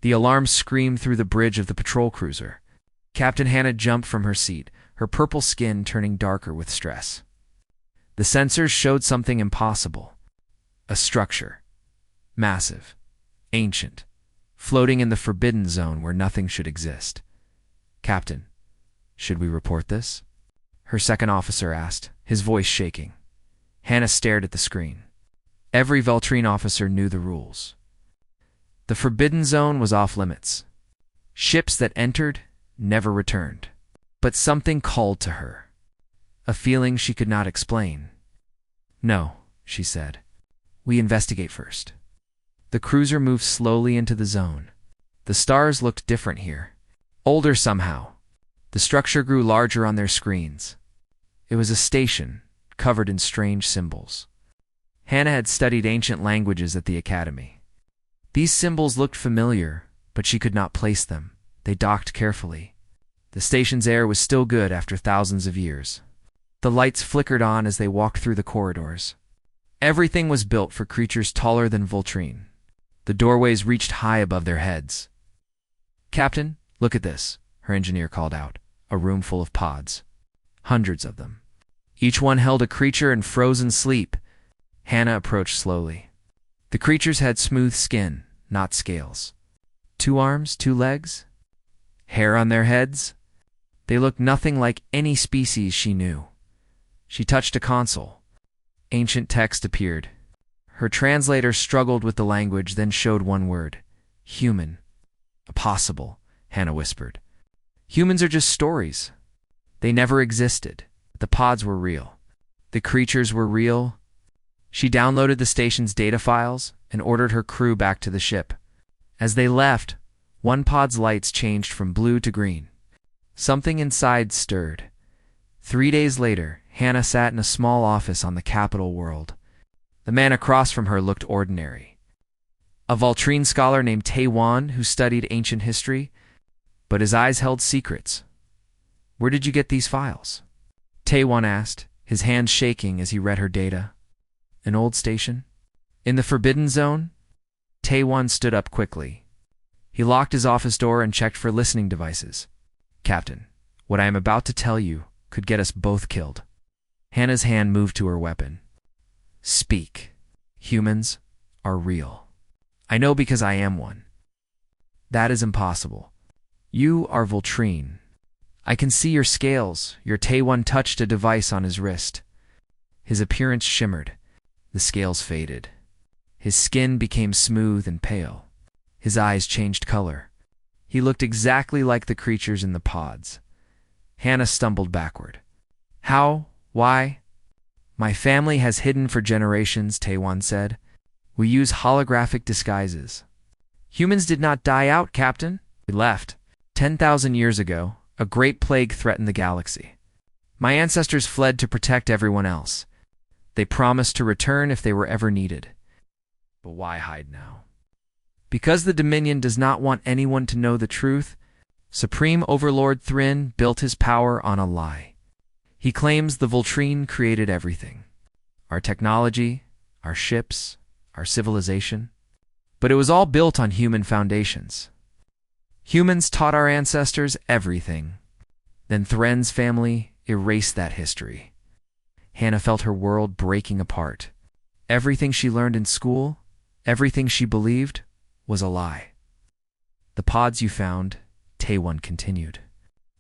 The alarm screamed through the bridge of the patrol cruiser. Captain Hannah jumped from her seat, her purple skin turning darker with stress. The sensors showed something impossible. A structure. Massive. Ancient. Floating in the forbidden zone where nothing should exist. "Captain, should we report this?" her second officer asked, his voice shaking. Hannah stared at the screen. Every Veltrine officer knew the rules. The forbidden zone was off limits. Ships that entered never returned. But something called to her. A feeling she could not explain. "No," she said. "We investigate first." The cruiser moved slowly into the zone. The stars looked different here. Older somehow. The structure grew larger on their screens. It was a station, covered in strange symbols. Hannah had studied ancient languages at the academy. These symbols looked familiar, but she could not place them. They docked carefully. The station's air was still good after thousands of years. The lights flickered on as they walked through the corridors. Everything was built for creatures taller than Veltrine. The doorways reached high above their heads. "Captain, look at this," her engineer called out. A room full of pods. Hundreds of them. Each one held a creature in frozen sleep. Hannah approached slowly. The creatures had smooth skin, not scales. 2 arms, 2 legs. Hair on their heads. They looked nothing like any species she knew. She touched a console. Ancient text appeared. Her translator struggled with the language, then showed one word. "Human." "Impossible," Hannah whispered. "Humans are just stories. They never existed. The pods were real. The creatures were real." She downloaded the station's data files and ordered her crew back to the ship. As they left, one pod's lights changed from blue to green. Something inside stirred. 3 days later, Hannah sat in a small office on the capital world. The man across from her looked ordinary. A Veltrine scholar named Taiwan who studied ancient history, but his eyes held secrets. "Where did you get these files?" Taiwan asked, his hands shaking as he read her data. "An old station?" "In the Forbidden Zone?" Taiwan stood up quickly. He locked his office door and checked for listening devices. "Captain, what I am about to tell you could get us both killed." Hannah's hand moved to her weapon. "Speak. Humans are real." "I know because I am one." "That is impossible. You are Veltrine. I can see your scales." Your Taiwan touched a device on his wrist. His appearance shimmered. The scales faded. His skin became smooth and pale. His eyes changed color. He looked exactly like the creatures in the pods. Hannah stumbled backward. "How? Why?" "My family has hidden for generations," Taiwan said. "We use holographic disguises." "Humans did not die out, Captain. We left. 10,000 years ago, a great plague threatened the galaxy. My ancestors fled to protect everyone else. They promised to return if they were ever needed. But why hide now? Because the Dominion does not want anyone to know the truth, Supreme Overlord Thrin built his power on a lie. He claims the Veltrine created everything. Our technology, our ships, our civilization. But it was all built on human foundations. Humans taught our ancestors everything. Then Thren's family erased that history. Hannah felt her world breaking apart. Everything she learned in school, everything she believed, was a lie. "The pods you found," Taiwan continued,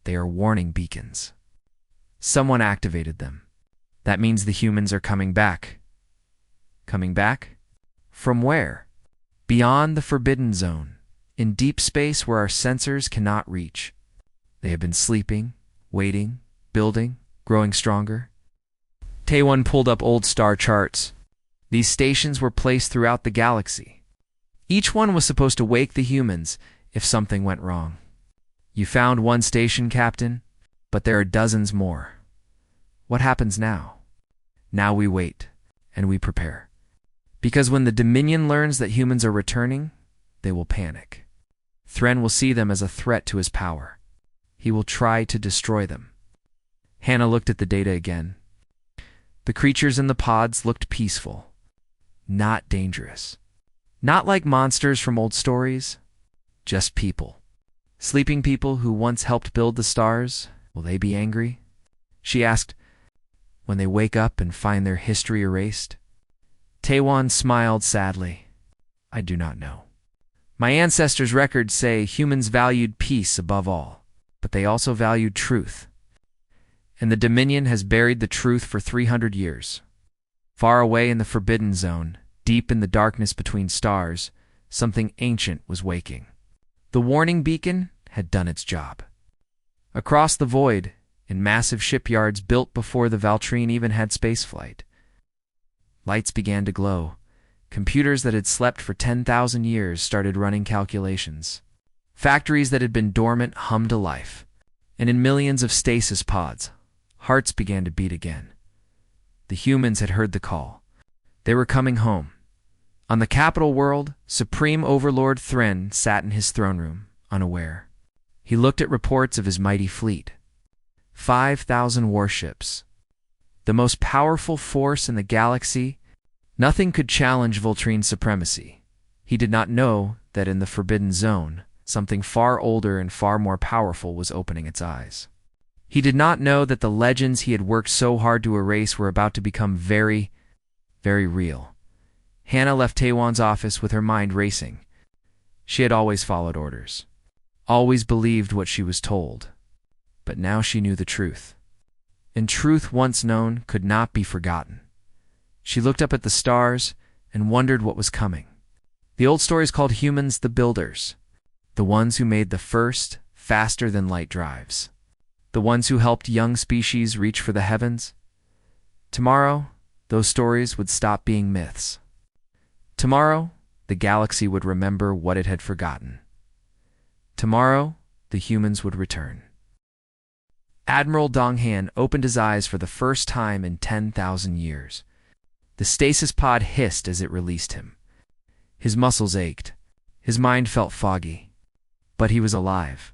"they are warning beacons. Someone activated them. That means the humans are coming back." "Coming back? From where?" "Beyond the Forbidden Zone, in deep space where our sensors cannot reach. They have been sleeping, waiting, building, growing stronger." Taiwan pulled up old star charts. These stations were placed throughout the galaxy. Each one was supposed to wake the humans if something went wrong. "You found one station, Captain, but there are dozens more. What happens now?" "Now we wait, and we prepare. Because when the Dominion learns that humans are returning, they will panic. Thren will see them as a threat to his power. He will try to destroy them." Hannah looked at the data again. The creatures in the pods looked peaceful, not dangerous. Not like monsters from old stories, Just people. Sleeping people who once helped build the stars. Will they be angry? She asked, when they wake up and find their history erased. Taewon smiled sadly. I do not know. My ancestors' records say humans valued peace above all, but they also valued truth. And the Dominion has buried the truth for 300 years. Far away in the Forbidden Zone, deep in the darkness between stars, something ancient was waking. The warning beacon had done its job. Across the void, in massive shipyards built before the Valtrine even had spaceflight, lights began to glow. Computers that had slept for 10,000 years started running calculations. Factories that had been dormant hummed to life. And in millions of stasis pods, hearts began to beat again. The humans had heard the call. They were coming home. On the capital world, Supreme Overlord Thren sat in his throne room, unaware. He looked at reports of his mighty fleet. 5,000 warships. The most powerful force in the galaxy. Nothing could challenge Voltrine's supremacy. He did not know that in the Forbidden Zone, something far older and far more powerful was opening its eyes. He did not know that the legends he had worked so hard to erase were about to become very, very real. Hannah left Taewon's office with her mind racing. She had always followed orders, always believed what she was told. But now she knew the truth. And truth once known could not be forgotten. She looked up at the stars and wondered what was coming. The old stories called humans the builders, the ones who made the first, faster-than-light drives, the ones who helped young species reach for the heavens. Tomorrow, those stories would stop being myths. Tomorrow, the galaxy would remember what it had forgotten. Tomorrow, the humans would return. Admiral Donghan opened his eyes for the first time in 10,000 years. The stasis pod hissed as it released him. His muscles ached. His mind felt foggy. But he was alive.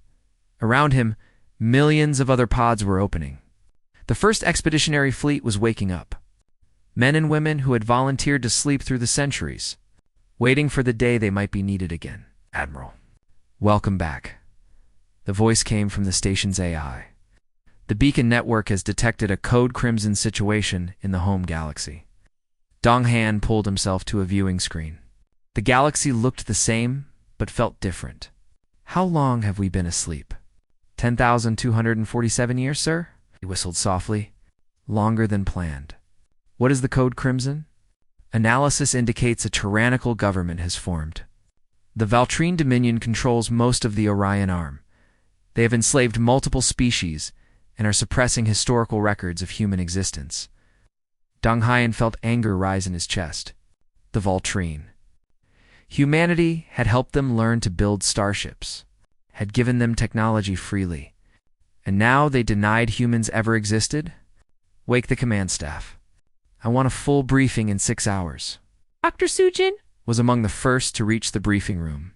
Around him, millions of other pods were opening. The first expeditionary fleet was waking up. Men and women who had volunteered to sleep through the centuries, waiting for the day they might be needed again. Admiral, welcome back. The voice came from the station's AI. The beacon network has detected a Code Crimson situation in the home galaxy. Donghan pulled himself to a viewing screen. The galaxy looked the same, but felt different. How long have we been asleep? 10,247 years, sir? He whistled softly. Longer than planned. What is the Code Crimson? Analysis indicates a tyrannical government has formed. The Valtrine Dominion controls most of the Orion Arm. They have enslaved multiple species and are suppressing historical records of human existence. Donghan felt anger rise in his chest. The Valtrine. Humanity had helped them learn to build starships, had given them technology freely, and now they denied humans ever existed? Wake the command staff. I want a full briefing in 6 hours. Dr. Sujin was among the first to reach the briefing room.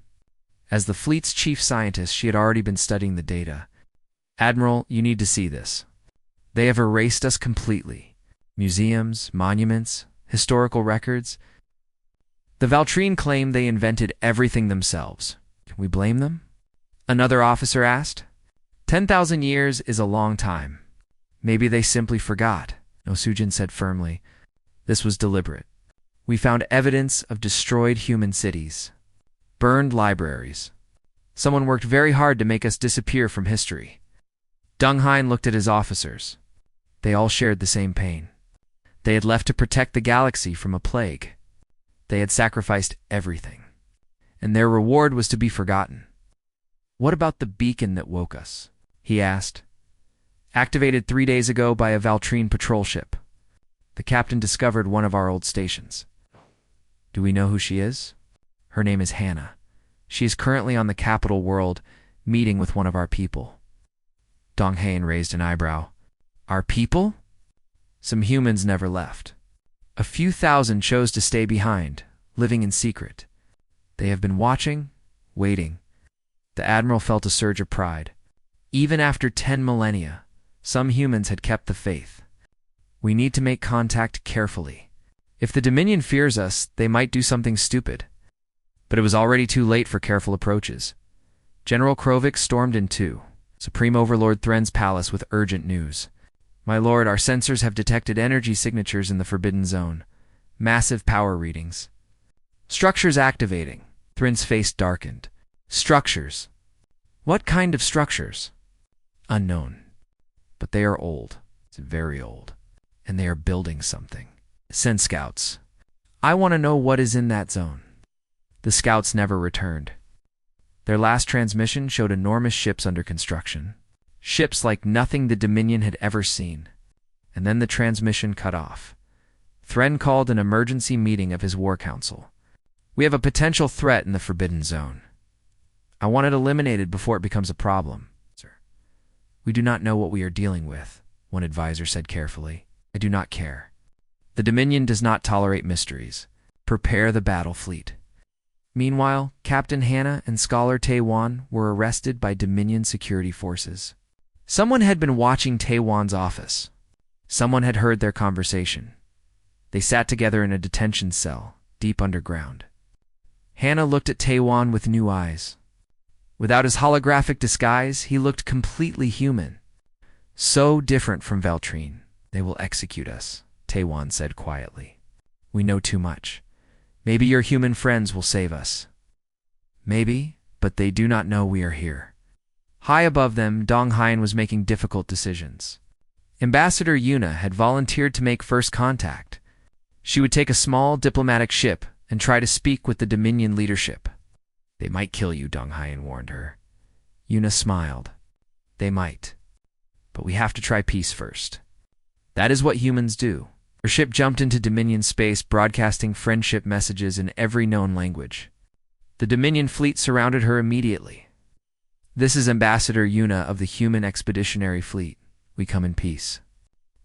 As the fleet's chief scientist, she had already been studying the data. Admiral, you need to see this. They have erased us completely. Museums, monuments, historical records. The Valtrine claim they invented everything themselves. Can we blame them? Another officer asked. 10,000 years is a long time. Maybe they simply forgot. No, Sujin said firmly. This was deliberate. We found evidence of destroyed human cities, burned libraries. Someone worked very hard to make us disappear from history. Donghan looked at his officers. They all shared the same pain. They had left to protect the galaxy from a plague. They had sacrificed everything, and their reward was to be forgotten. What about the beacon that woke us? He asked. Activated 3 days ago by a Valtrine patrol ship. The captain discovered one of our old stations. Do we know who she is? Her name is Hannah. She is currently on the capital world, meeting with one of our people. Donghan raised an eyebrow. Our people? Some humans never left. A few thousand chose to stay behind, living in secret. They have been watching, waiting. The Admiral felt a surge of pride. Even after 10 millennia, some humans had kept the faith. We need to make contact carefully. If the Dominion fears us, they might do something stupid. But it was already too late for careful approaches. General Krovik stormed into Supreme Overlord Thren's palace with urgent news. My lord, our sensors have detected energy signatures in the Forbidden Zone. Massive power readings. Structures activating. Thren's face darkened. Structures. What kind of structures? Unknown. But they are old. It's very old. And they are building something. Send scouts. I want to know what is in that zone. The scouts never returned. Their last transmission showed enormous ships under construction. Ships like nothing the Dominion had ever seen. And then the transmission cut off. Thren called an emergency meeting of his war council. We have a potential threat in the Forbidden Zone. I want it eliminated before it becomes a problem, sir. We do not know what we are dealing with, one advisor said carefully. I do not care. The Dominion does not tolerate mysteries. Prepare the battle fleet. Meanwhile, Captain Hannah and Scholar Taewan were arrested by Dominion security forces. Someone had been watching Taewan's office. Someone had heard their conversation. They sat together in a detention cell, deep underground. Hannah looked at Taewan with new eyes. Without his holographic disguise, he looked completely human. So different from Veltrine. They will execute us, Taewan said quietly. We know too much. Maybe your human friends will save us. Maybe, but they do not know we are here. High above them, Dong Hyen was making difficult decisions. Ambassador Yuna had volunteered to make first contact. She would take a small diplomatic ship and try to speak with the Dominion leadership. They might kill you, Dong Hyen warned her. Yuna smiled. They might. But we have to try peace first. That is what humans do. Her ship jumped into Dominion space, broadcasting friendship messages in every known language. The Dominion fleet surrounded her immediately. This is Ambassador Yuna of the Human Expeditionary Fleet. We come in peace.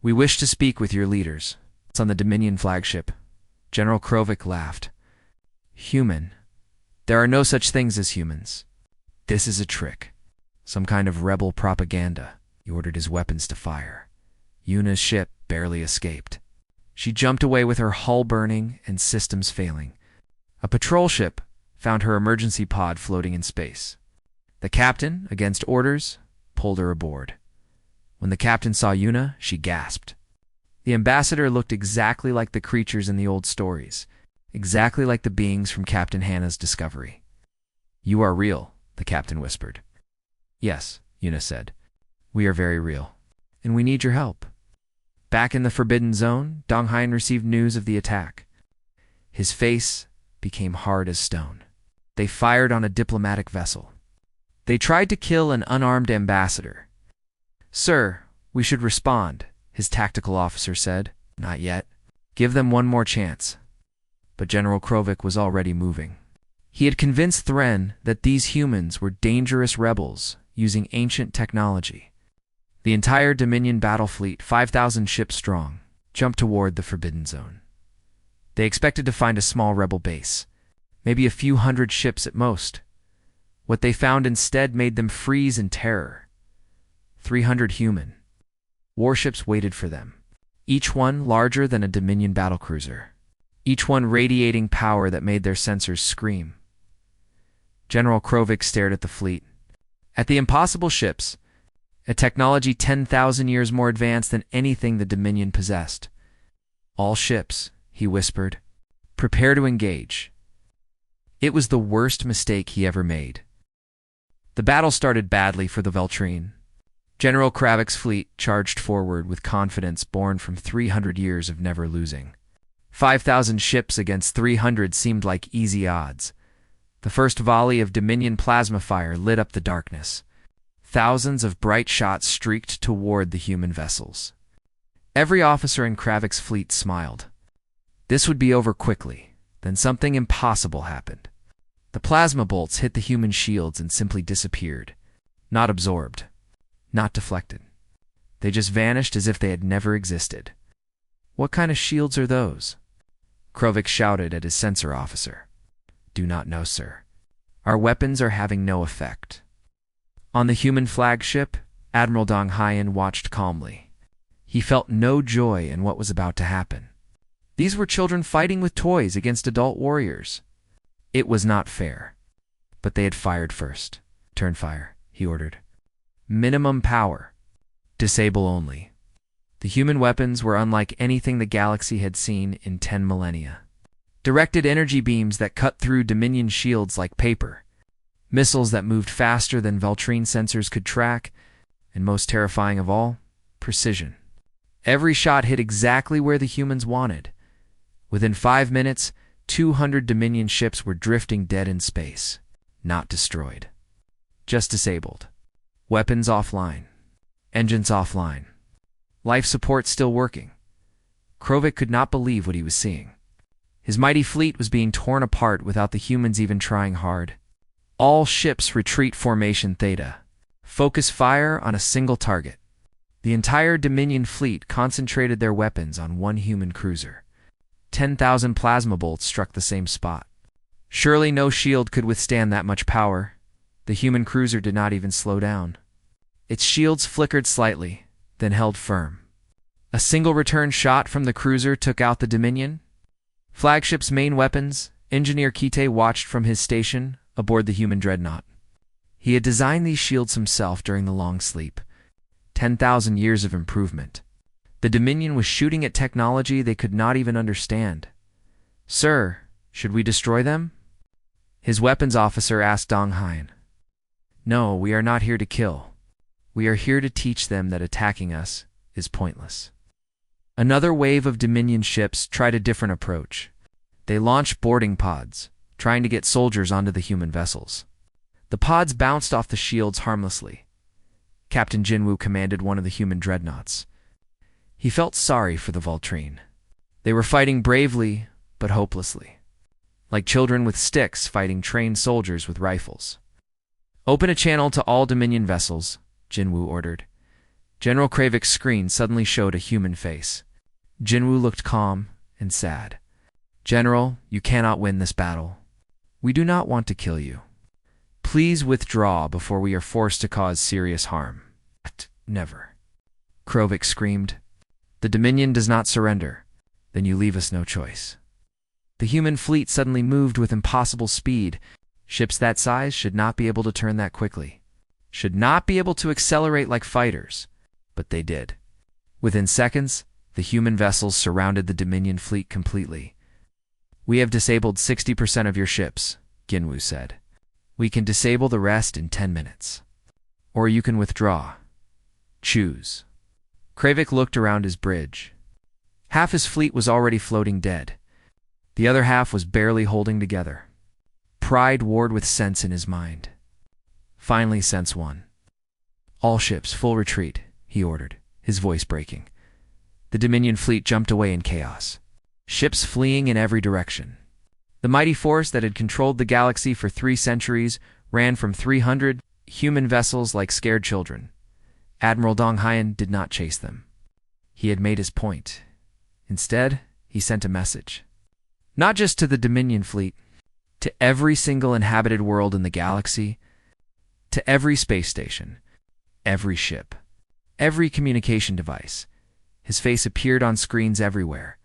We wish to speak with your leaders. It's on the Dominion flagship. General Krovik laughed. Human? There are no such things as humans. This is a trick. Some kind of rebel propaganda. He ordered his weapons to fire. Yuna's ship barely escaped. She jumped away with her hull burning and systems failing. A patrol ship found her emergency pod floating in space. The captain, against orders, pulled her aboard. When the captain saw Yuna, she gasped. The ambassador looked exactly like the creatures in the old stories, exactly like the beings from Captain Hannah's discovery. You are real, the captain whispered. Yes, Yuna said. We are very real, and we need your help. Back in the Forbidden Zone, Dong Hyen received news of the attack. His face became hard as stone. They fired on a diplomatic vessel. They tried to kill an unarmed ambassador. Sir, we should respond, his tactical officer said. Not yet. Give them one more chance. But General Krovik was already moving. He had convinced Thren that these humans were dangerous rebels using ancient technology. The entire Dominion battle fleet, 5,000 ships strong, jumped toward the Forbidden Zone. They expected to find a small rebel base, maybe a few hundred ships at most. What they found instead made them freeze in terror. 300 human. Warships waited for them, each one larger than a Dominion battlecruiser, each one radiating power that made their sensors scream. General Krovik stared at the fleet, at the impossible ships, a technology 10,000 years more advanced than anything the Dominion possessed. All ships, he whispered, prepare to engage. It was the worst mistake he ever made. The battle started badly for the Veltrine. General Krovik's fleet charged forward with confidence born from 300 years of never losing. 5,000 ships against 300 seemed like easy odds. The first volley of Dominion plasma fire lit up the darkness. Thousands of bright shots streaked toward the human vessels. Every officer in Krovik's fleet smiled. This would be over quickly. Then something impossible happened. The plasma bolts hit the human shields and simply disappeared. Not absorbed. Not deflected. They just vanished as if they had never existed. What kind of shields are those? Krovik shouted at his sensor officer. Do not know, sir. Our weapons are having no effect. On the human flagship, Admiral Dong Hyen watched calmly. He felt no joy in what was about to happen. These were children fighting with toys against adult warriors. It was not fair. But they had fired first. Turn fire, he ordered. Minimum power. Disable only. The human weapons were unlike anything the galaxy had seen in 10 millennia. Directed energy beams that cut through Dominion shields like paper. Missiles that moved faster than Veltrine sensors could track. And most terrifying of all, precision. Every shot hit exactly where the humans wanted. Within 5 minutes, 200 Dominion ships were drifting dead in space. Not destroyed. Just disabled. Weapons offline. Engines offline. Life support still working. Krovik could not believe what he was seeing. His mighty fleet was being torn apart without the humans even trying hard. All ships retreat formation Theta. Focus fire on a single target. The entire Dominion fleet concentrated their weapons on one human cruiser. 10,000 plasma bolts struck the same spot. Surely no shield could withstand that much power. The human cruiser did not even slow down. Its shields flickered slightly, then held firm. A single return shot from the cruiser took out the Dominion. Flagship's main weapons, Engineer Kite watched from his station aboard the human dreadnought. He had designed these shields himself during the long sleep. 10,000 years of improvement. The Dominion was shooting at technology they could not even understand. Sir, should we destroy them? His weapons officer asked Dong Hyen. No, we are not here to kill. We are here to teach them that attacking us is pointless. Another wave of Dominion ships tried a different approach. They launched boarding pods, trying to get soldiers onto the human vessels. The pods bounced off the shields harmlessly. Captain Jinwoo commanded one of the human dreadnoughts. He felt sorry for the Veltrine. They were fighting bravely, but hopelessly. Like children with sticks fighting trained soldiers with rifles. Open a channel to all Dominion vessels, Jinwoo ordered. General Kravik's screen suddenly showed a human face. Jinwoo looked calm and sad. General, you cannot win this battle. We do not want to kill you. Please withdraw before we are forced to cause serious harm. Never. Krovik screamed. The Dominion does not surrender. Then you leave us no choice. The human fleet suddenly moved with impossible speed. Ships that size should not be able to turn that quickly. Should not be able to accelerate like fighters. But they did. Within seconds, the human vessels surrounded the Dominion fleet completely. We have disabled 60% of your ships, Jinwoo said. We can disable the rest in 10 minutes. Or you can withdraw. Choose. Kravik looked around his bridge. Half his fleet was already floating dead. The other half was barely holding together. Pride warred with sense in his mind. Finally, sense won. All ships, full retreat, he ordered, his voice breaking. The Dominion fleet jumped away in chaos. Ships fleeing in every direction. The mighty force that had controlled the galaxy for 3 centuries ran from 300 human vessels like scared children. Admiral Dong Hyen did not chase them. He had made his point. Instead, he sent a message. Not just to the Dominion fleet, to every single inhabited world in the galaxy, to every space station, every ship, every communication device. His face appeared on screens everywhere.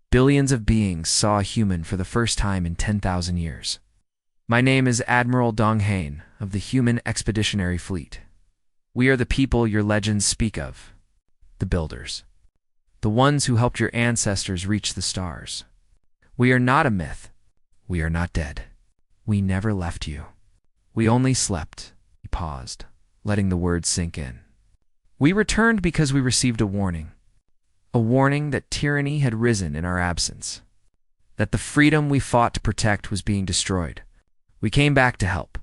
Billions of beings saw a human for the first time in 10,000 years. My name is Admiral Dong Hyen of the Human Expeditionary Fleet. We are the people your legends speak of, the builders, the ones who helped your ancestors reach the stars. We are not a myth. We are not dead. We never left you. We only slept. He paused, letting the words sink in. We returned because we received a warning. A warning that tyranny had risen in our absence. That the freedom we fought to protect was being destroyed. We came back to help.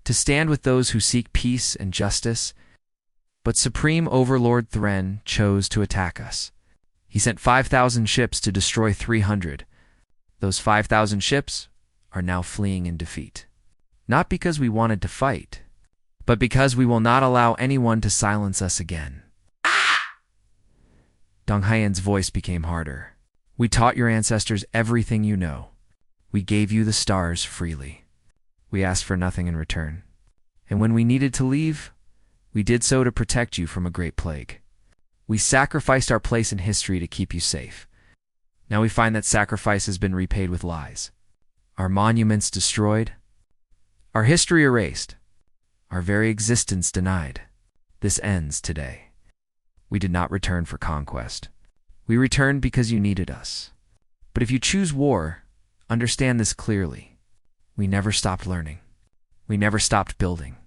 To stand with those who seek peace and justice. But Supreme Overlord Thren chose to attack us. He sent 5,000 ships to destroy 300. Those 5,000 ships are now fleeing in defeat. Not because we wanted to fight, but because we will not allow anyone to silence us again. Dong Hyen's voice became harder. We taught your ancestors everything you know. We gave you the stars freely. We asked for nothing in return. And when we needed to leave, we did so to protect you from a great plague. We sacrificed our place in history to keep you safe. Now we find that sacrifice has been repaid with lies. Our monuments destroyed. Our history erased. our very existence denied. This ends today. We did not return for conquest. We returned because you needed us. But if you choose war, understand this clearly. We never stopped learning. We never stopped building.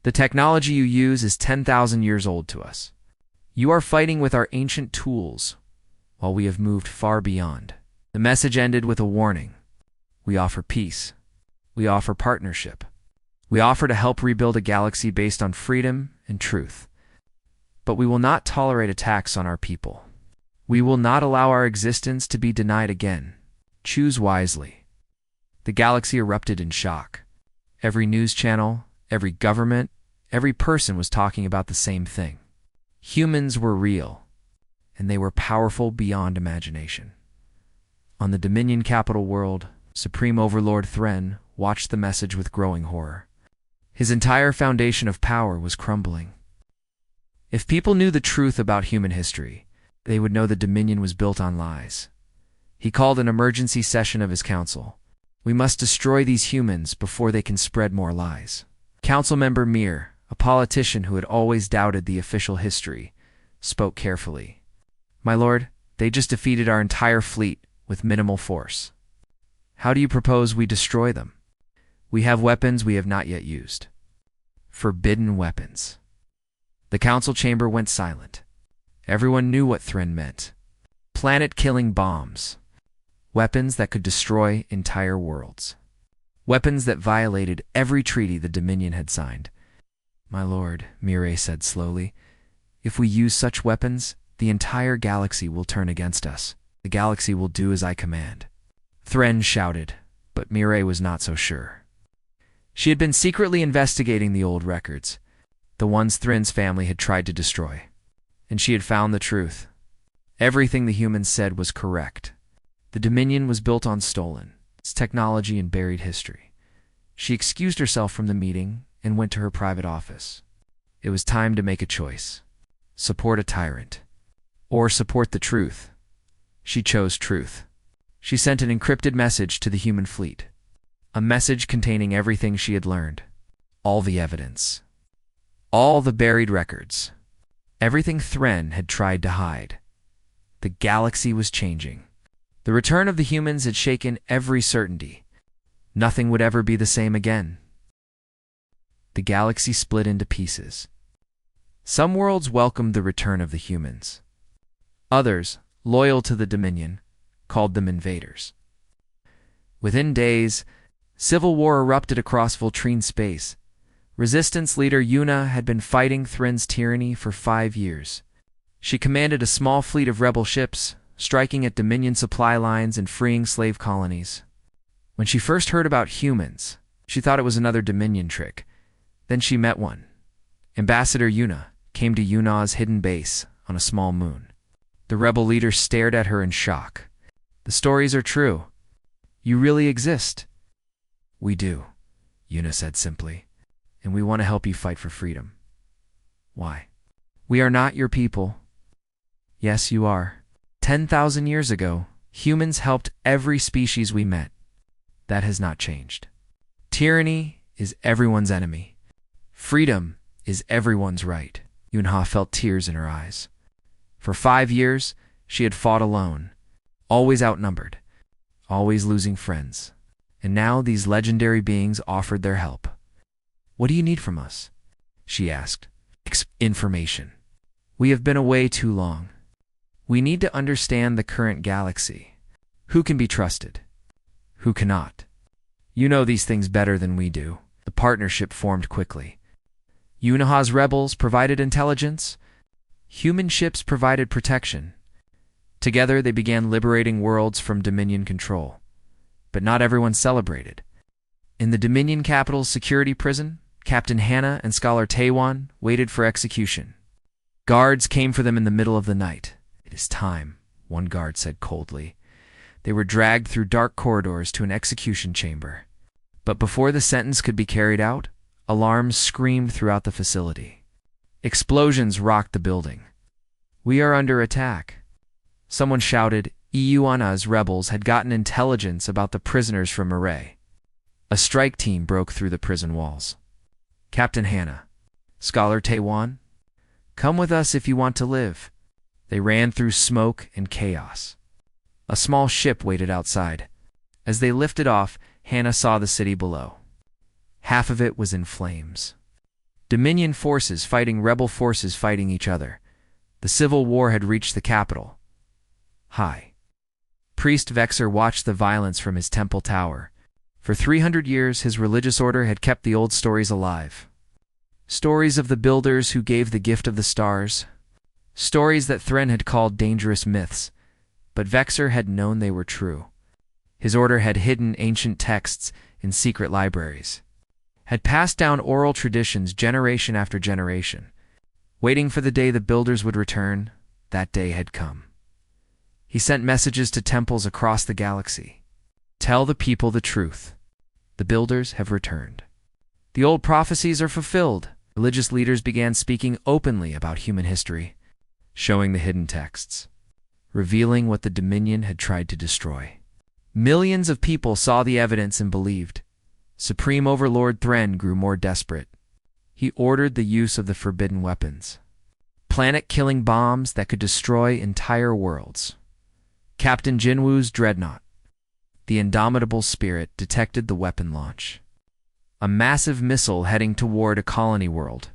The technology you use is 10,000 years old to us. You are fighting with our ancient tools, while we have moved far beyond. The message ended with a warning. We offer peace. We offer partnership. We offer to help rebuild a galaxy based on freedom and truth. But we will not tolerate attacks on our people. We will not allow our existence to be denied again. Choose wisely. The galaxy erupted in shock. Every news channel, every government, every person was talking about the same thing. Humans were real, and they were powerful beyond imagination. On the Dominion capital world, Supreme Overlord Thren watched the message with growing horror. His entire foundation of power was crumbling. If people knew the truth about human history, they would know the Dominion was built on lies. He called an emergency session of his council. We must destroy these humans before they can spread more lies. Council member Mir, a politician who had always doubted the official history, spoke carefully. My lord, they just defeated our entire fleet with minimal force. How do you propose we destroy them? We have weapons we have not yet used. Forbidden weapons. The council chamber went silent. Everyone knew what Thren meant. Planet-killing bombs. Weapons that could destroy entire worlds. Weapons that violated every treaty the Dominion had signed. My lord, Mireille said slowly, if we use such weapons, the entire galaxy will turn against us. The galaxy will do as I command. Thren shouted, but Mireille was not so sure. She had been secretly investigating the old records, the ones Thren's family had tried to destroy, and she had found the truth. Everything the humans said was correct. The Dominion was built on stolen, its technology and buried history. She excused herself from the meeting and went to her private office. It was time to make a choice. Support a tyrant, or support the truth. She chose truth. She sent an encrypted message to the human fleet. A message containing everything she had learned. All the evidence. All the buried records. Everything Thren had tried to hide. The galaxy was changing. The return of the humans had shaken every certainty. Nothing would ever be the same again. The galaxy split into pieces. Some worlds welcomed the return of the humans. Others, loyal to the Dominion, called them invaders. Within days, civil war erupted across Voltrine space. Resistance leader Yuna had been fighting Thren's tyranny for 5 years. She commanded a small fleet of rebel ships, striking at Dominion supply lines and freeing slave colonies. When she first heard about humans, she thought it was another Dominion trick. Then she met one. Ambassador Yuna came to Yuna's hidden base on a small moon. The rebel leader stared at her in shock. The stories are true. You really exist. We do, Yuna said simply, and we want to help you fight for freedom. Why? We are not your people. Yes, you are. 10,000 years ago, humans helped every species we met. That has not changed. Tyranny is everyone's enemy. Freedom is everyone's right. Yunha felt tears in her eyes. For 5 years, she had fought alone, always outnumbered, always losing friends. And now these legendary beings offered their help. What do you need from us? She asked. Information. We have been away too long. We need to understand the current galaxy. Who can be trusted? Who cannot? You know these things better than we do. The partnership formed quickly. Yunaha's rebels provided intelligence. Human ships provided protection. Together they began liberating worlds from Dominion control. But not everyone celebrated. In the Dominion capital's security prison, Captain Hannah and Scholar Taiwan waited for execution. Guards came for them in the middle of the night. It is time, one guard said coldly. They were dragged through dark corridors to an execution chamber. But before the sentence could be carried out, alarms screamed throughout the facility. Explosions rocked the building. We are under attack. Someone shouted, Yuana's rebels had gotten intelligence about the prisoners from Mireille. A strike team broke through the prison walls. Captain Hannah. Scholar Taiwan. Come with us if you want to live. They ran through smoke and chaos. A small ship waited outside. As they lifted off, Hannah saw the city below. Half of it was in flames. Dominion forces fighting rebel forces fighting each other. The civil war had reached the capital. High Priest Vexer watched the violence from his temple tower. For 300 years, his religious order had kept the old stories alive. Stories of the builders who gave the gift of the stars. Stories that Thren had called dangerous myths, but Vexer had known they were true. His order had hidden ancient texts in secret libraries, had passed down oral traditions generation after generation. Waiting for the day the builders would return, that day had come. He sent messages to temples across the galaxy. Tell the people the truth. The builders have returned. The old prophecies are fulfilled. Religious leaders began speaking openly about human history, showing the hidden texts, revealing what the Dominion had tried to destroy. Millions of people saw the evidence and believed. Supreme Overlord Thren grew more desperate. He ordered the use of the forbidden weapons, planet-killing bombs that could destroy entire worlds. Captain Jinwu's dreadnought, the indomitable spirit, detected the weapon launch. A massive missile heading toward a colony world.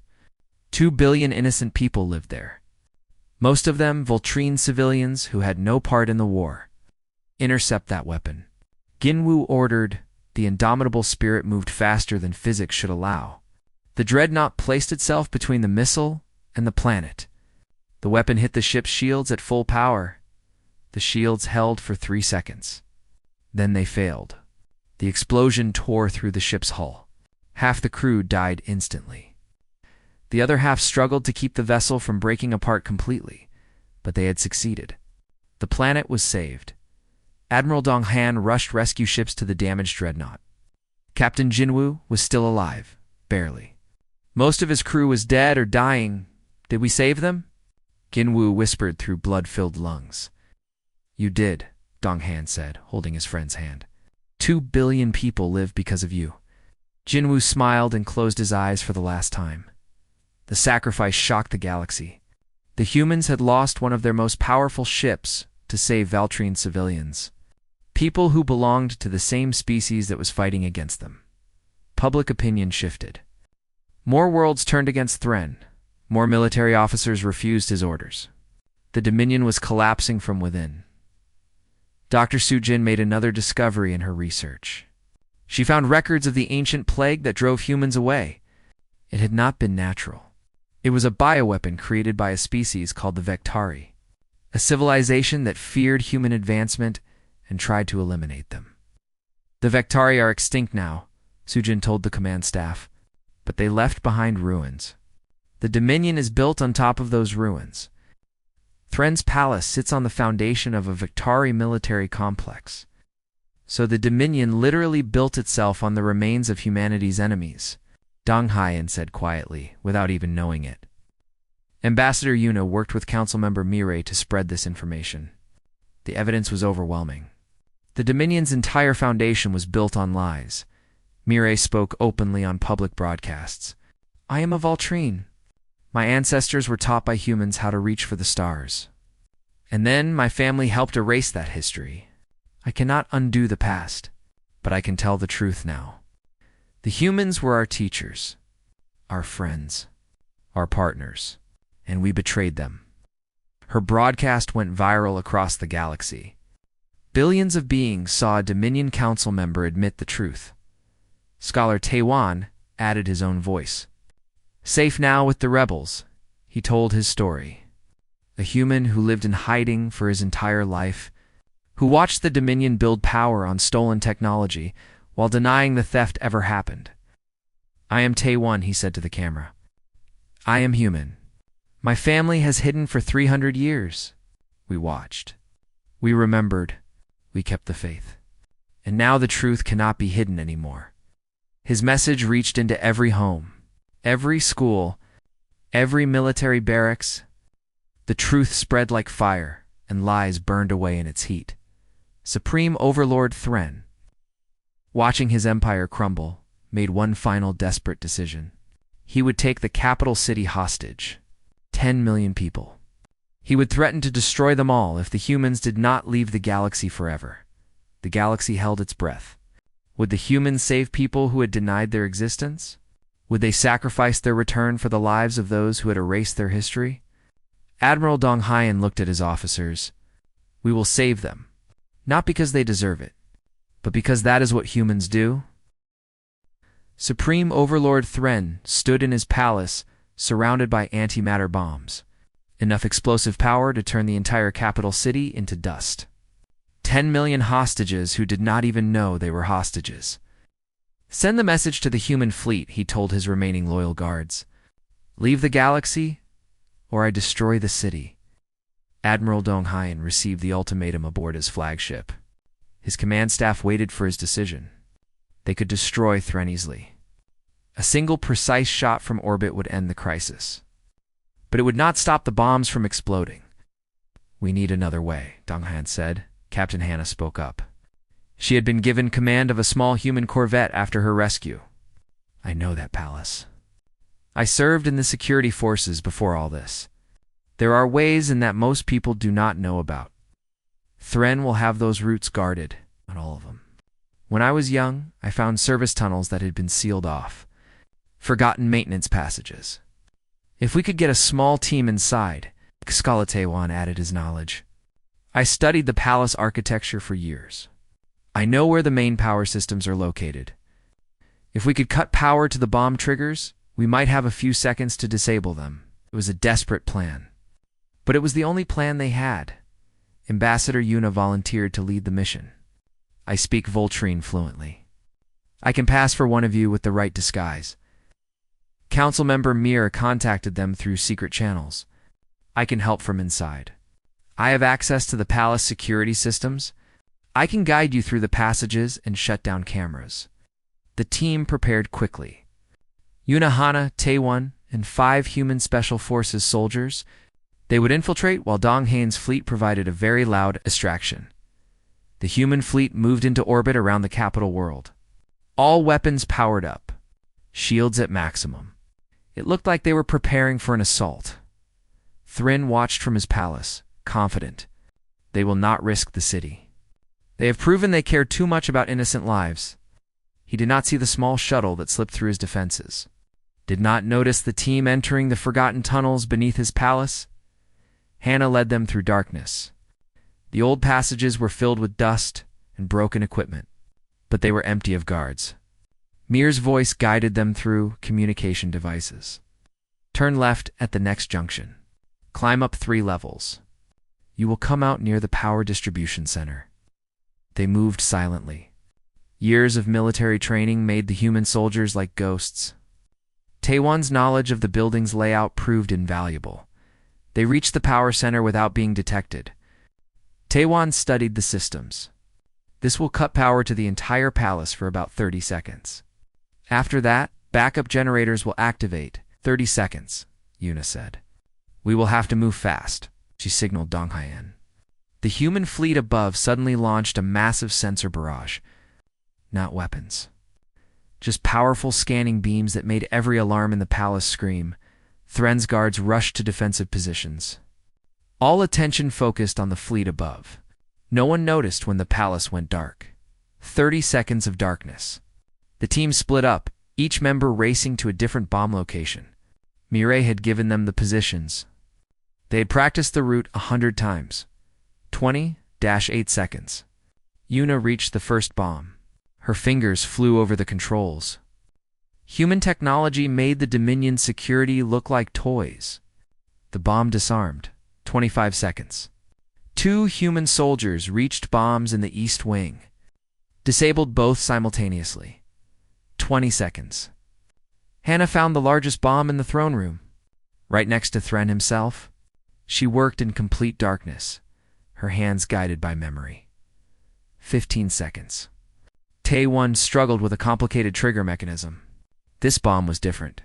2 billion innocent people lived there. Most of them Voltrine civilians who had no part in the war. Intercept that weapon. Jinwu ordered. The indomitable spirit moved faster than physics should allow. The dreadnought placed itself between the missile and the planet. The weapon hit the ship's shields at full power. The shields held for 3 seconds. Then they failed. The explosion tore through the ship's hull. Half the crew died instantly. The other half struggled to keep the vessel from breaking apart completely, but they had succeeded. The planet was saved. Admiral Dong Han rushed rescue ships to the damaged dreadnought. Captain Jinwu was still alive, barely. Most of his crew was dead or dying. Did we save them? Jinwu whispered through blood-filled lungs. You did, Dong Han said, holding his friend's hand. 2 billion people live because of you. Jinwu smiled and closed his eyes for the last time. The sacrifice shocked the galaxy. The humans had lost one of their most powerful ships to save Voltrine civilians, people who belonged to the same species that was fighting against them. Public opinion shifted. More worlds turned against Thren. More military officers refused his orders. The Dominion was collapsing from within. Dr. Sujin made another discovery in her research. She found records of the ancient plague that drove humans away. It had not been natural. It was a bioweapon created by a species called the Vectari, a civilization that feared human advancement and tried to eliminate them. The Vectari are extinct now, Sujin told the command staff, but they left behind ruins. The Dominion is built on top of those ruins. Thren's palace sits on the foundation of a Vectari military complex. So the Dominion literally built itself on the remains of humanity's enemies, Dong Haiyan said quietly, without even knowing it. Ambassador Yuna worked with council member Mireille to spread this information. The evidence was overwhelming. The Dominion's entire foundation was built on lies. Mireille spoke openly on public broadcasts. I am a Voltrine. My ancestors were taught by humans how to reach for the stars. And then my family helped erase that history. I cannot undo the past, but I can tell the truth now. The humans were our teachers, our friends, our partners, and we betrayed them. Her broadcast went viral across the galaxy. Billions of beings saw a Dominion Council member admit the truth. Scholar Taiwan added his own voice. Safe now with the rebels, he told his story. A human who lived in hiding for his entire life, who watched the Dominion build power on stolen technology while denying the theft ever happened. I am Taiwan, he said to the camera. I am human. My family has hidden for 300 years. We watched. We remembered. We kept the faith. And now the truth cannot be hidden anymore. His message reached into every home, every school, every military barracks. The truth spread like fire, and lies burned away in its heat. Supreme Overlord Thren, watching his empire crumble, made one final desperate decision. He would take the capital city hostage. 10 million people. He would threaten to destroy them all if the humans did not leave the galaxy forever. The galaxy held its breath. Would the humans save people who had denied their existence? Would they sacrifice their return for the lives of those who had erased their history? Admiral Dong Haiyan looked at his officers. We will save them. Not because they deserve it, but because that is what humans do. Supreme Overlord Thren stood in his palace, surrounded by antimatter bombs. Enough explosive power to turn the entire capital city into dust. 10 million hostages who did not even know they were hostages. Send the message to the human fleet, he told his remaining loyal guards. Leave the galaxy, or I destroy the city. Admiral Dong Haiyan received the ultimatum aboard his flagship. His command staff waited for his decision. They could destroy Thren easily. A single precise shot from orbit would end the crisis. But it would not stop the bombs from exploding. We need another way, Dong Haiyan said. Captain Hannah spoke up. She had been given command of a small human corvette after her rescue. I know that, Palace. I served in the security forces before all this. There are ways in that most people do not know about. Thren will have those routes guarded, not all of them. When I was young, I found service tunnels that had been sealed off. Forgotten maintenance passages. If we could get a small team inside, Taiwan added his knowledge. I studied the palace architecture for years. I know where the main power systems are located. If we could cut power to the bomb triggers, we might have a few seconds to disable them. It was a desperate plan. But it was the only plan they had. Ambassador Yuna volunteered to lead the mission. I speak Voltrine fluently. I can pass for one of you with the right disguise. Council member Mir contacted them through secret channels. I can help from inside. I have access to the palace security systems. I can guide you through the passages and shut down cameras. The team prepared quickly. Yuna Hana, Taewon, and 5 human special forces soldiers. They would infiltrate while Dong Haiyan's fleet provided a very loud distraction. The human fleet moved into orbit around the capital world. All weapons powered up. Shields at maximum. It looked like they were preparing for an assault. Thren watched from his palace, confident. They will not risk the city. They have proven they care too much about innocent lives. He did not see the small shuttle that slipped through his defenses. Did not notice the team entering the forgotten tunnels beneath his palace. Hannah led them through darkness. The old passages were filled with dust and broken equipment, but they were empty of guards. Mir's voice guided them through communication devices. Turn left at the next junction. Climb up 3 levels. You will come out near the power distribution center. They moved silently. Years of military training made the human soldiers like ghosts. Taewon's knowledge of the building's layout proved invaluable. They reached the power center without being detected. Taewon studied the systems. This will cut power to the entire palace for about 30 seconds. After that, backup generators will activate. 30 seconds, Yuna said. We will have to move fast, she signaled Dong Haiyan. The human fleet above suddenly launched a massive sensor barrage. Not weapons. Just powerful scanning beams that made every alarm in the palace scream. Thren's guards rushed to defensive positions. All attention focused on the fleet above. No one noticed when the palace went dark. 30 seconds of darkness. The team split up, each member racing to a different bomb location. Mireille had given them the positions. They had practiced the route 100 times. 20-8 seconds. Yuna reached the first bomb. Her fingers flew over the controls. Human technology made the Dominion security look like toys. The bomb disarmed. 25 seconds. 2 human soldiers reached bombs in the east wing. Disabled both simultaneously. 20 seconds. Hannah found the largest bomb in the throne room, right next to Thren himself. She worked in complete darkness, her hands guided by memory. 15 seconds. Taewon struggled with a complicated trigger mechanism. This bomb was different,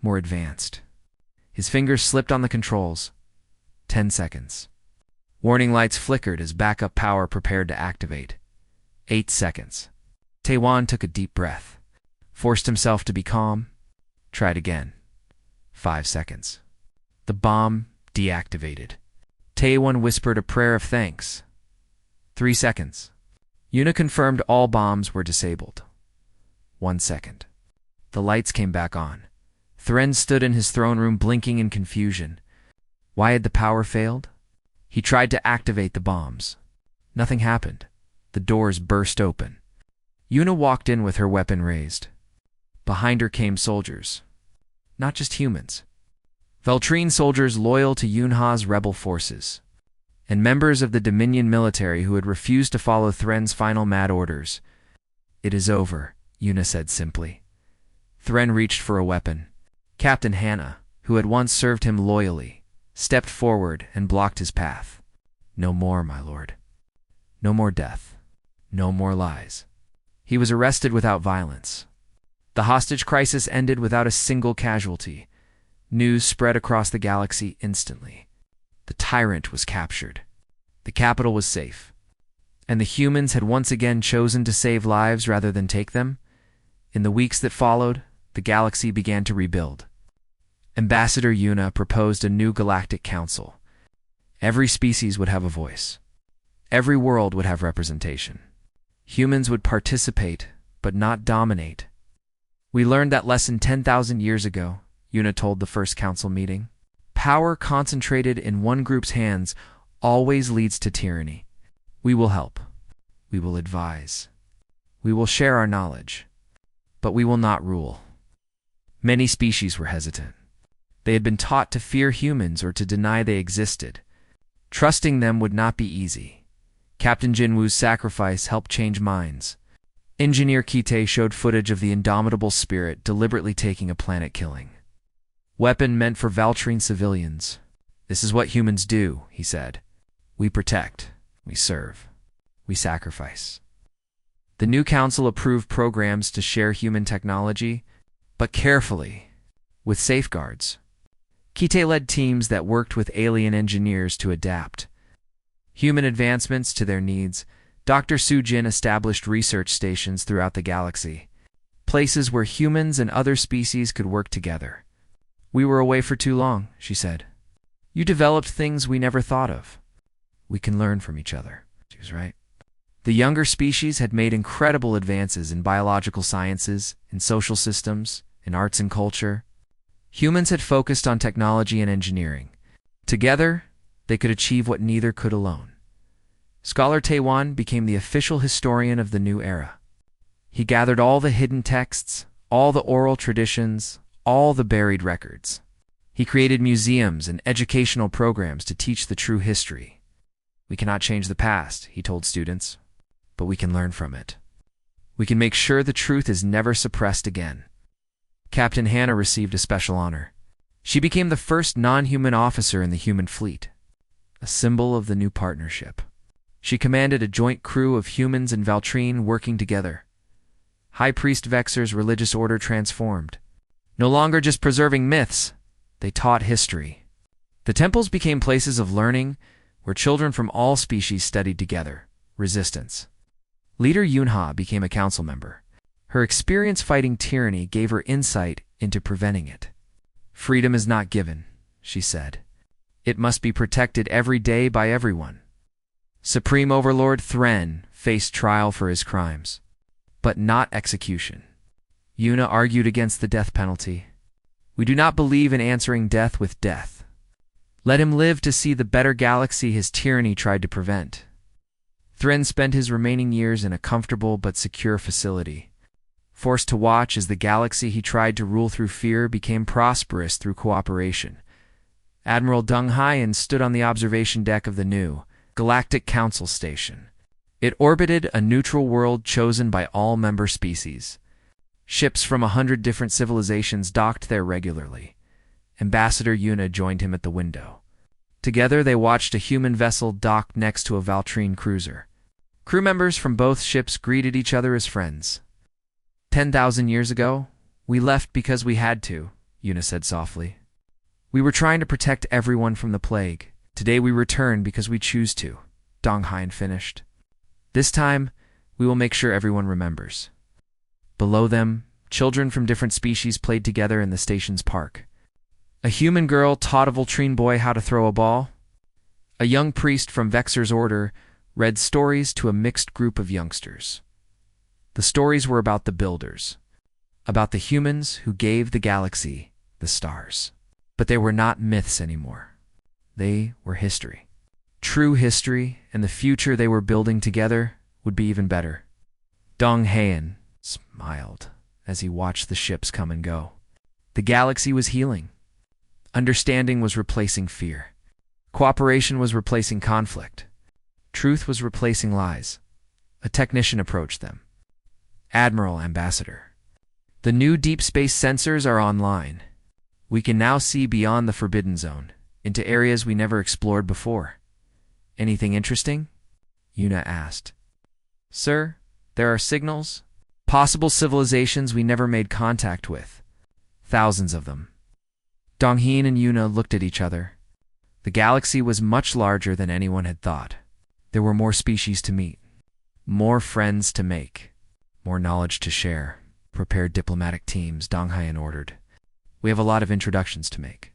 more advanced. His fingers slipped on the controls. 10 seconds. Warning lights flickered as backup power prepared to activate. 8 seconds. Taewon took a deep breath, forced himself to be calm. Tried again. 5 seconds. The bomb deactivated. Taewon whispered a prayer of thanks. 3 seconds. Yuna confirmed all bombs were disabled. 1 second. The lights came back on. Thren stood in his throne room blinking in confusion. Why had the power failed? He tried to activate the bombs. Nothing happened. The doors burst open. Yuna walked in with her weapon raised. Behind her came soldiers. Not just humans. Veltrine soldiers loyal to Yunha's rebel forces, and members of the Dominion military who had refused to follow Thren's final mad orders. It is over, Yuna said simply. Thren reached for a weapon. Captain Hannah, who had once served him loyally, stepped forward and blocked his path. No more, my lord. No more death. No more lies. He was arrested without violence. The hostage crisis ended without a single casualty. News spread across the galaxy instantly. The tyrant was captured. The capital was safe. And the humans had once again chosen to save lives rather than take them. In the weeks that followed, the galaxy began to rebuild. Ambassador Yuna proposed a new galactic council. Every species would have a voice. Every world would have representation. Humans would participate, but not dominate. We learned that lesson 10,000 years ago, Yuna told the first council meeting. Power concentrated in one group's hands always leads to tyranny. We will help. We will advise. We will share our knowledge. But we will not rule. Many species were hesitant. They had been taught to fear humans or to deny they existed. Trusting them would not be easy. Captain Jinwoo's sacrifice helped change minds. Engineer Kite showed footage of the indomitable spirit deliberately taking a planet killing. Weapon meant for Valtrine civilians. This is what humans do, he said. We protect. We serve. We sacrifice. The new council approved programs to share human technology, but carefully, with safeguards. Kite led teams that worked with alien engineers to adapt human advancements to their needs. Dr. Sujin established research stations throughout the galaxy, places where humans and other species could work together. We were away for too long, she said. You developed things we never thought of. We can learn from each other. She was right. The younger species had made incredible advances in biological sciences, in social systems, in arts and culture. Humans had focused on technology and engineering. Together, they could achieve what neither could alone. Scholar Taewon became the official historian of the new era. He gathered all the hidden texts, all the oral traditions, all the buried records. He created museums and educational programs to teach the true history. We cannot change the past, he told students, but we can learn from it. We can make sure the truth is never suppressed again. Captain Hannah received a special honor. She became the first non-human officer in the human fleet, a symbol of the new partnership. She commanded a joint crew of humans and Valtrine working together. High Priest Vexer's religious order transformed. No longer just preserving myths, they taught history. The temples became places of learning where children from all species studied together. Resistance. Leader Yunha became a council member. Her experience fighting tyranny gave her insight into preventing it. Freedom is not given, she said. It must be protected every day by everyone. Supreme Overlord Thren faced trial for his crimes, but not execution. Yuna argued against the death penalty. We do not believe in answering death with death. Let him live to see the better galaxy his tyranny tried to prevent. Thren spent his remaining years in a comfortable but secure facility, forced to watch as the galaxy he tried to rule through fear became prosperous through cooperation. Admiral Deng Haiyan stood on the observation deck of the new Galactic Council Station. It orbited a neutral world chosen by all member species. Ships from 100 different civilizations docked there regularly. Ambassador Yuna joined him at the window. Together they watched a human vessel dock next to a Valtrine cruiser. Crew members from both ships greeted each other as friends. 10,000 years ago, we left because we had to, Yuna said softly. We were trying to protect everyone from the plague. Today we return because we choose to, Deng Haiyan finished. This time, we will make sure everyone remembers. Below them, Children from different species played together in the station's park. A human girl taught a Voltrine boy how to throw a ball. A young priest from Vexor's order read stories to a mixed group of youngsters. The stories were about the builders, about the humans who gave the galaxy the stars. But they were not myths anymore. They were history. True history, and the future they were building together would be even better. Dong Hayan smiled as he watched the ships come and go. The galaxy was healing. Understanding was replacing fear. Cooperation was replacing conflict. Truth was replacing lies. A technician approached them. Admiral Ambassador, the new deep space sensors are online. We can now see beyond the Forbidden Zone, into areas we never explored before. Anything interesting? Yuna asked. Sir, there are signals. Possible civilizations we never made contact with. Thousands of them. Donghyun and Yuna looked at each other. The galaxy was much larger than anyone had thought. There were more species to meet, more friends to make, more knowledge to share. Prepared diplomatic teams, Donghyun ordered. We have a lot of introductions to make.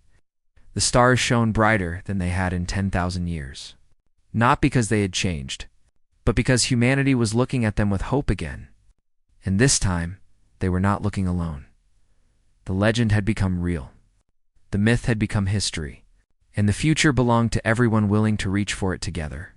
The stars shone brighter than they had in 10,000 years. Not because they had changed, but because humanity was looking at them with hope again. And this time, they were not looking alone. The legend had become real. The myth had become history, and the future belonged to everyone willing to reach for it together.